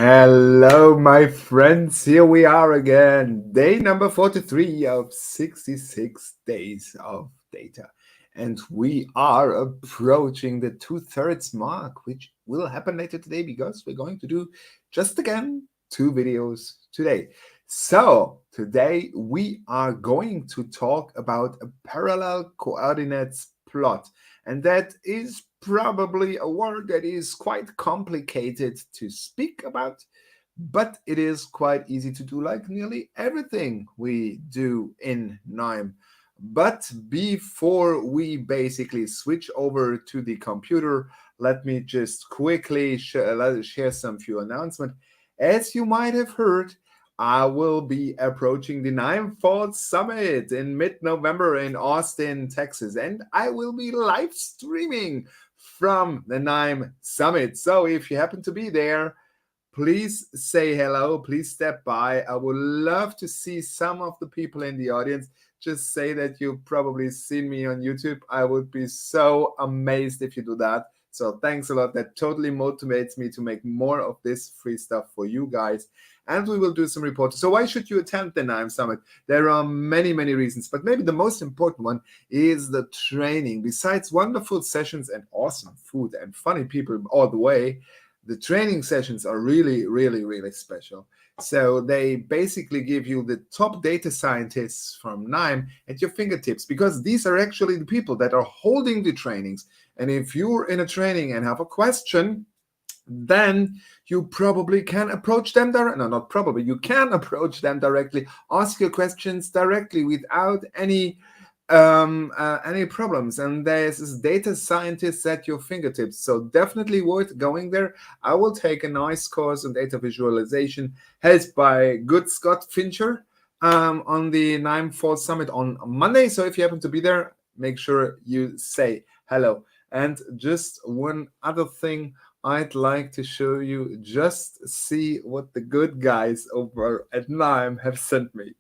Hello, my friends. Here we are again. Day number 43 of 66 days of data. And we are approaching the 2/3 mark, which will happen later today because we're going to do just again 2 videos today. So today we are going to talk about a parallel coordinates plot. And that is probably a word that is quite complicated to speak about, but it is quite easy to do, like nearly everything we do in KNIME. But before we basically switch over to the computer, let me just quickly share some few announcements. As you might have heard, I will be approaching the KNIME Fall Summit in mid-November in Austin, Texas, and I will be live streaming from the KNIME Summit. So if you happen to be there, please say hello. Please step by. I would love to see some of the people in the audience. Just say that you've probably seen me on YouTube. I would be so amazed if you do that. So thanks a lot. That totally motivates me to make more of this free stuff for you guys. And we will do some reporting. So why should you attend the KNIME Summit? There are many, many reasons, but maybe the most important one is the training. Besides wonderful sessions and awesome food and funny people all the way, the training sessions are really, really, really special. So they basically give you the top data scientists from KNIME at your fingertips, because these are actually the people that are holding the trainings. And if you're in a training and have a question, then you probably can approach them directly. No, not probably. You can approach them directly, ask your questions directly without any problems. And there's this data scientists at your fingertips. So definitely worth going there. I will take a nice course on data visualization held by good Scott Fincher on the KNIME Fall Summit on Monday. So if you happen to be there, make sure you say hello. And just one other thing I'd like to show you, just see what the good guys over at KNIME have sent me.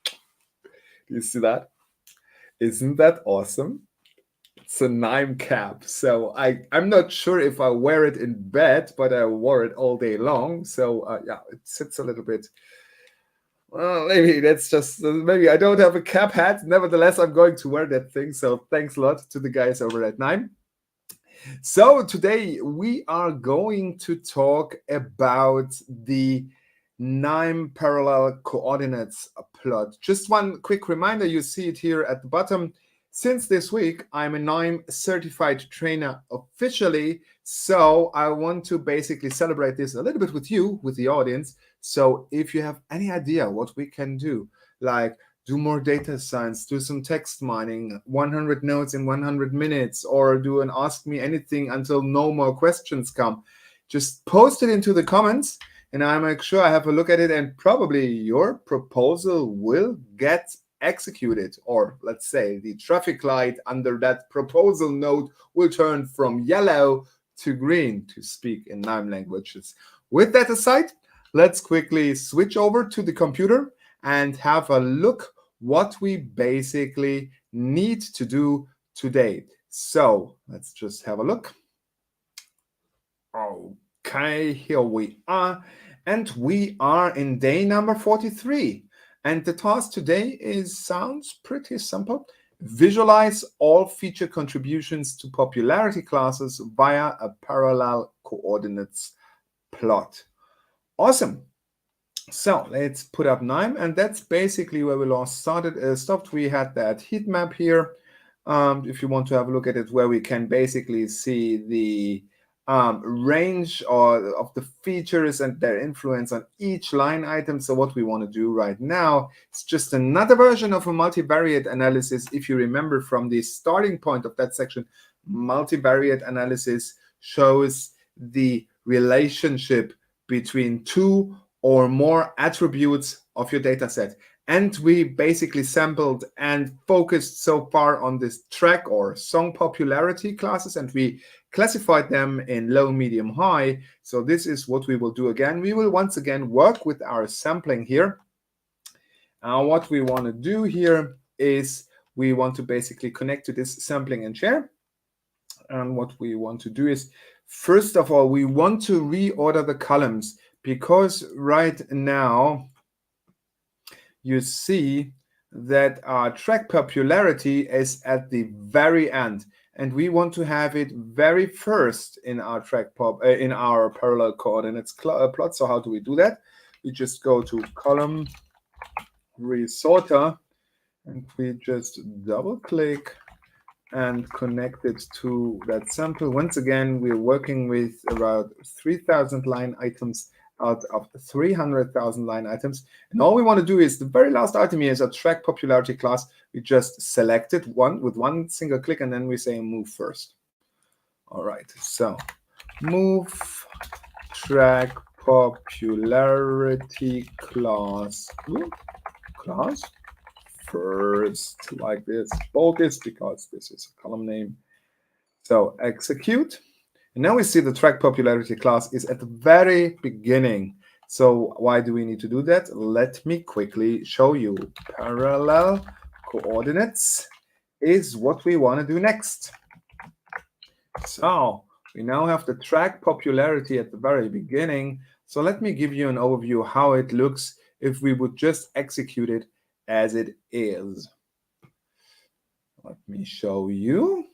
Do you see that? Isn't that awesome? It's a KNIME cap. So I'm not sure if I wear it in bed, but I wore it all day long. So yeah, it sits a little bit. Well, maybe that's just, maybe I don't have a cap hat. Nevertheless, I'm going to wear that thing. So thanks a lot to the guys over at KNIME. So today we are going to talk about the KNIME Parallel Coordinates Plot. Just one quick reminder, you see it here at the bottom. Since this week, I'm a KNIME certified trainer officially, so I want to basically celebrate this a little bit with you, with the audience. So if you have any idea what we can do, like do more data science, do some text mining, 100 notes in 100 minutes, or do an ask me anything until no more questions come, just post it into the comments and I make sure I have a look at it, and probably your proposal will get executed. Or let's say the traffic light under that proposal node will turn from yellow to green, to speak in KNIME languages. With that aside, let's quickly switch over to the computer and have a look what we basically need to do today. So let's just have a look. Okay, here we are. And we are in day number 43. And the task today sounds pretty simple. Visualize all feature contributions to popularity classes via a parallel coordinates plot. Awesome. So let's put up KNIME, and that's basically where we last stopped. We had that heat map here. If you want to have a look at it, where we can basically see the range of the features and their influence on each line item. So what we want to do right now is just another version of a multivariate analysis. If you remember from the starting point of that section, multivariate analysis shows the relationship between two or more attributes of your data set. And we basically sampled and focused so far on this track or song popularity classes, and we classified them in low, medium, high. So this is what we will do again. We will once again work with our sampling here. What we want to do here is we want to basically connect to this sampling and share. And what we want to do is, first of all, we want to reorder the columns because right now you see that our track popularity is at the very end, and we want to have it very first in our in our parallel coordinates plot. So how do we do that? We just go to column resorter, and we just double click and connect it to that sample. Once again, we're working with about 3,000 line items out of 300,000 line items. And all we want to do is the very last item here is a track popularity class. We just select it with one single click, and then we say move first. All right, so move track popularity class first, like this. Bold this because this is a column name. So execute. And now we see the track popularity class is at the very beginning. So why do we need to do that? Let me quickly show you. Parallel coordinates is what we want to do next. So we now have the track popularity at the very beginning. So let me give you an overview how it looks if we would just execute it as it is. Let me show you.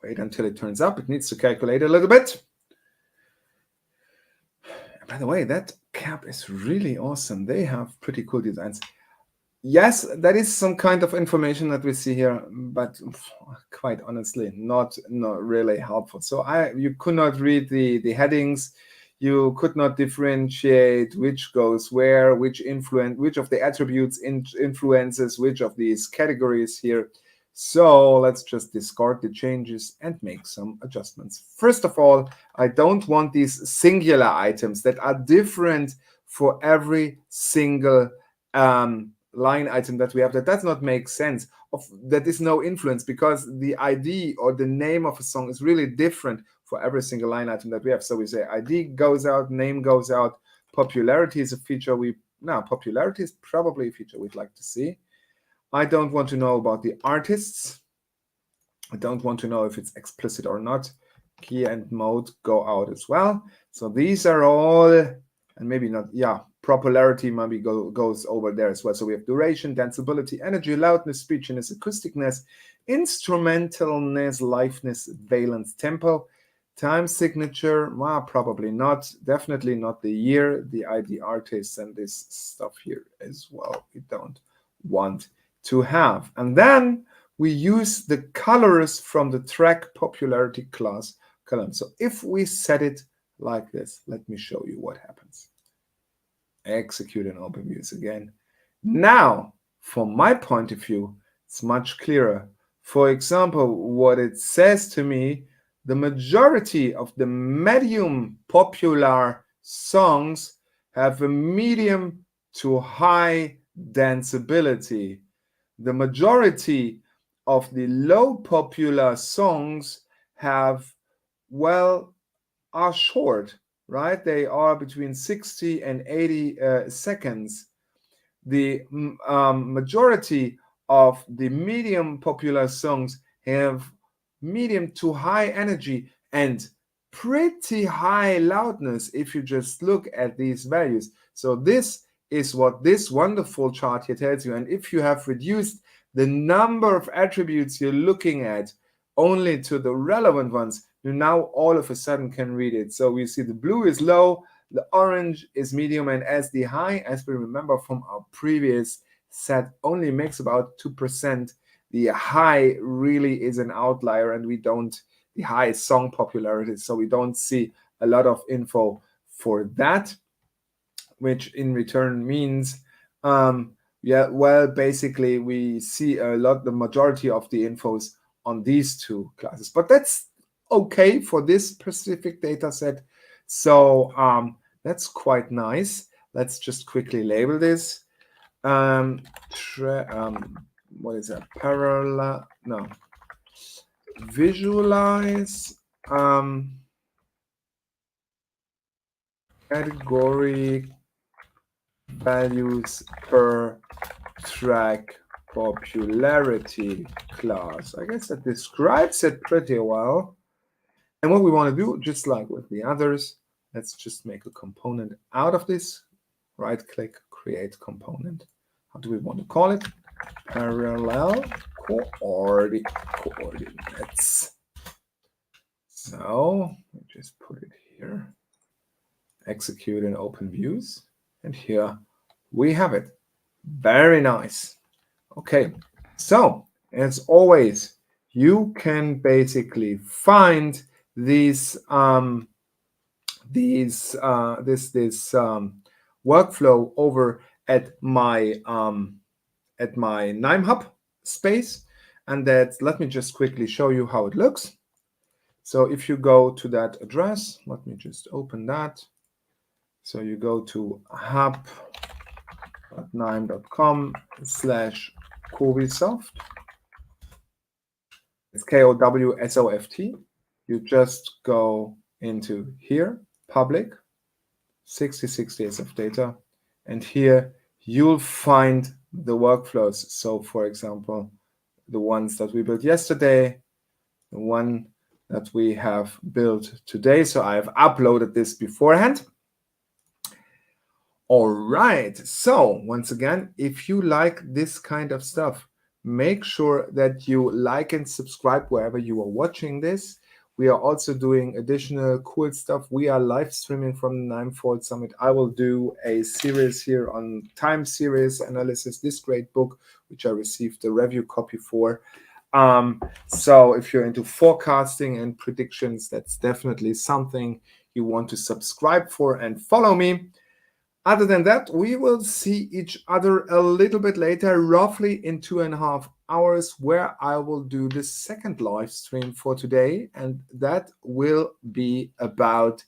Wait until it turns up. It needs to calculate a little bit. By the way, that cap is really awesome. They have pretty cool designs. Yes, that is some kind of information that we see here, but quite honestly, not really helpful. So you could not read the headings. You could not differentiate which goes where, which of the attributes influences which of these categories here. So let's just discard the changes and make some adjustments. First of all, I don't want these singular items that are different for every single line item that we have. That does not make sense. That is no influence, because the ID or the name of a song is really different for every single line item that we have. So we say ID goes out, name goes out, popularity is a feature popularity is probably a feature we'd like to see. I don't want to know about the artists. I don't want to know if it's explicit or not. Key and mode go out as well. So these are all, and maybe not, popularity maybe goes over there as well. So we have duration, danceability, energy, loudness, speechiness, acousticness, instrumentalness, liveness, valence, tempo, time signature, probably not, definitely not the year, the ID artists, and this stuff here as well we don't want to have. And then we use the colors from the track popularity class column. So if we set it like this, let me show you what happens. Execute and open views again. Now, from my point of view, it's much clearer. For example, what it says to me, the majority of the medium popular songs have a medium to high danceability. The majority of the low popular songs are short, right? They are between 60 and 80 seconds. The majority of the medium popular songs have medium to high energy and pretty high loudness if you just look at these values. So this is what this wonderful chart here tells you. And if you have reduced the number of attributes you're looking at only to the relevant ones, you now all of a sudden can read it. So we see the blue is low, the orange is medium, and as the high, as we remember from our previous set, only makes about 2%. The high really is an outlier, and the high is song popularity, so we don't see a lot of info for that, which in return means, basically we see the majority of the infos on these two classes. But that's okay for this specific data set. So that's quite nice. Let's just quickly label this. What is that? Visualize category values per track popularity class. I guess that describes it pretty well. And what we want to do, just like with the others, Let's just make a component out of this. Right click, create component. How do we want to call it? Parallel coordinates. So we just put it here. Execute in open views. And here we have it. Very nice. Okay, so as always, you can basically find these workflow over at my KNIME Hub space, and that let me just quickly show you how it looks. So if you go to that address, let me just open that. So you go to hub.knime.com/Kowsoft. It's KOWSOFT. You just go into here, public, 66 days of data, and here you'll find the workflows. So for example, the ones that we built yesterday, the one that we have built today. So I've uploaded this beforehand. All right, so once again, if you like this kind of stuff, make sure that you like and subscribe wherever you are watching this. We are also doing additional cool stuff. We are live streaming from the KNIME Fall Summit. I will do a series here on time series analysis, this great book, which I received a review copy for. So if you're into forecasting and predictions, that's definitely something you want to subscribe for and follow me. Other than that, we will see each other a little bit later, roughly in 2.5 hours, where I will do the second live stream for today. And that will be about,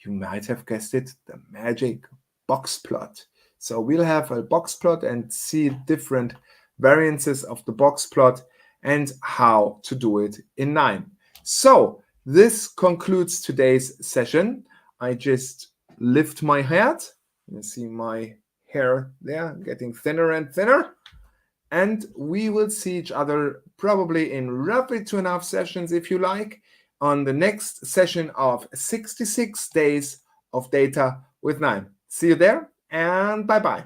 you might have guessed it, the magic box plot. So we'll have a box plot and see different variances of the box plot and how to do it in KNIME. So this concludes today's session. I just lift my head. You see my hair there getting thinner and thinner. And we will see each other probably in roughly 2.5 sessions, if you like, on the next session of 66 days of data with KNIME. See you there, and bye-bye.